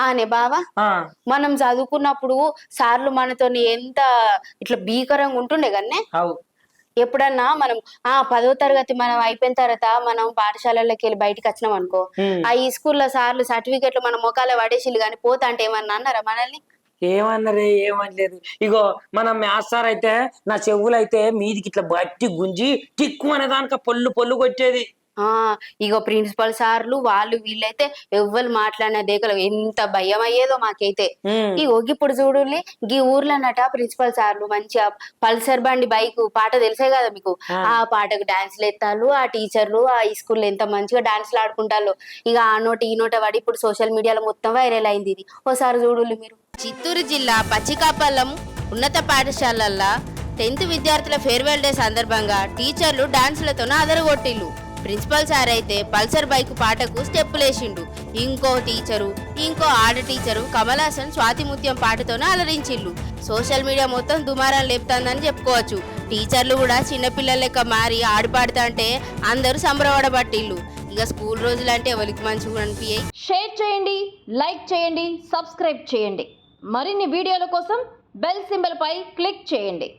ఆనే బావా మనం చదువుకున్నప్పుడు సార్లు మనతోని ఎంత ఇట్లా భీకరంగా ఉంటుండే కన్నే. ఎప్పుడన్నా మనం 10వ తరగతి మనం అయిపోయిన తర్వాత మనం పాఠశాలలోకి వెళ్ళి బయటకు వచ్చినాం అనుకో, ఈ స్కూల్లో సార్లు సర్టిఫికెట్లు మన మొఖాల పడేసిళ్ళు కానీ పోతా అంటే ఏమన్నా అన్నారా మనల్ని? ఏమన్నరే ఏమనలేదు. ఇగో మన మ్యాథ్స్ సార్ అయితే నా చెవులైతే మీదికి ఇట్లా బట్టి గుంజి టిక్కు అనే దానిక పొల్లు పొల్లు కొట్టేది. ఇగో ప్రిన్సిపల్ సార్లు వాళ్ళు వీళ్ళైతే ఎవ్వరు మాట్లాడిన దేకలు ఎంత భయం అయ్యేదో మాకైతే. ఇగో ఇప్పుడు చూడుల్లి గీ ఊర్లోనట ప్రిన్సిపల్ సార్లు మంచిగా పల్సర్ బండి బైక్ పాట తెలిసే కదా మీకు, ఆ పాటకు డాన్స్లు ఎత్తాలు, ఆ టీచర్లు ఆ స్కూల్లో ఎంత మంచిగా డాన్స్లు ఆడుకుంటారు. ఇక ఆ నోట ఈ నోట పడి ఇప్పుడు సోషల్ మీడియాలో మొత్తం వైరల్ అయింది ఇది. ఓసారి చూడుల్లి మీరు. చిత్తూరు జిల్లా పచ్చికాపల్లం ఉన్నత పాఠశాలల్లో 10th విద్యార్థుల ఫేర్వెల్ డే సందర్భంగా టీచర్లు డాన్సులతో అదరగొట్టిల్లు. ప్రిన్సిపల్ సార్ అయితే పల్సర్ బైక్ పాటకు స్టెప్పులేసిండు. ఇంకో టీచరు ఇంకో ఆడ టీచరు కమలాసన్ స్వాతిముత్యం పాటతోనే అలరించిల్లు. సోషల్ మీడియా మొత్తం దుమారం లేపుతుందని చెప్పుకోవచ్చు. టీచర్లు కూడా చిన్నపిల్లల లెక్క మారి ఆడిపాడుతుంటే అందరూ సంబరపడబట్టిల్లు. ఇక స్కూల్ రోజులంటే ఎవరికి మంచిగా అనిపించాయి. షేర్ చేయండి, లైక్ చేయండి, సబ్స్క్రైబ్ చేయండి. మరిన్ని వీడియోల కోసం బెల్ సింబల్ పై క్లిక్ చేయండి.